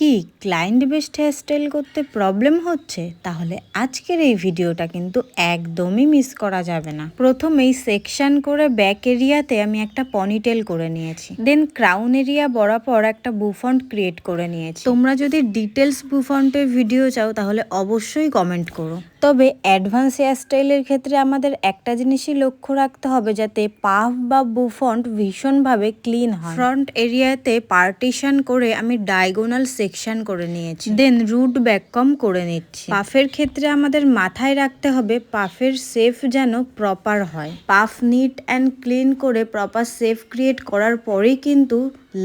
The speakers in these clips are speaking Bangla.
কি ক্লায়েন্ট বেসড হেয়ারস্টাইল করতে প্রবলেম হচ্ছে? তাহলে আজকের এই ভিডিওটা কিন্তু একদমই মিস করা যাবে না। প্রথমেই সেকশন করে ব্যাক এরিয়াতে আমি একটা পনিটেল করে নিয়েছি, দেন ক্রাউন এরিয়া বরাবর একটা বুফন্ট ক্রিয়েট করে নিয়েছি। তোমরা যদি ডিটেলস বুফন্টের ভিডিও চাও তাহলে অবশ্যই কমেন্ট করো। তবে অ্যাডভান্স হেয়ারস্টাইলের ক্ষেত্রে আমাদের একটা জিনিসই লক্ষ্য রাখতে হবে, যাতে পাফ বা বুফন্ট ভীষণভাবে ক্লিন হয়। ফ্রন্ট এরিয়াতে পার্টিশন করে আমি ডায়াগোনাল সেকশন করে নিয়েছি, দেন রুট ব্যাককম করে নিচ্ছি। পাফের ক্ষেত্রে আমাদের মাথায় রাখতে হবে পাফের শেপ যেন প্রপার হয়। পাফ নিট অ্যান্ড ক্লিন করে প্রপার শেপ ক্রিয়েট করার পরেই কিন্তু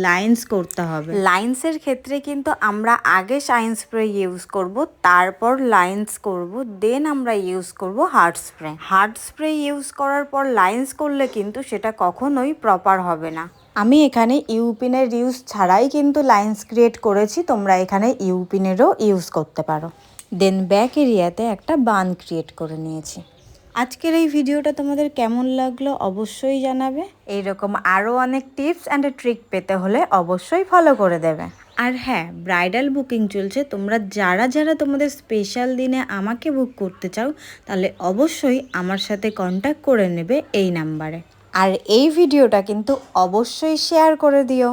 লাইন্স করতে হবে। লাইন্সের ক্ষেত্রে কিন্তু আমরা আগে শাইন স্প্রে ইউজ করব, তারপর লাইন্স করব, দেন আমরা ইউজ করব hard spray. Hard spray use করার পর লাইন্স করলে কিন্তু সেটা কখনোই প্রপার হবে না। আমি এখানে ইউপিনের ইউজ ছাড়াই কিন্তু লাইন্স ক্রিয়েট করেছি, তোমরা এখানে ইউপিনেরও ইউজ করতে পারো। দেন ব্যাক এরিয়াতে একটা বান ক্রিয়েট করে নিয়েছি। আজকের এই ভিডিওটা তোমাদের কেমন লাগলো অবশ্যই জানাবে। এইরকম আরও অনেক টিপস অ্যান্ড ট্রিক পেতে হলে অবশ্যই ফলো করে দেবে। আর হ্যাঁ, ব্রাইডাল বুকিং চলছে, তোমরা যারা যারা তোমাদের স্পেশাল দিনে আমাকে বুক করতে চাও তাহলে অবশ্যই আমার সাথে কন্ট্যাক্ট করে নেবে এই নাম্বারে। আর এই ভিডিওটা কিন্তু অবশ্যই শেয়ার করে দিও।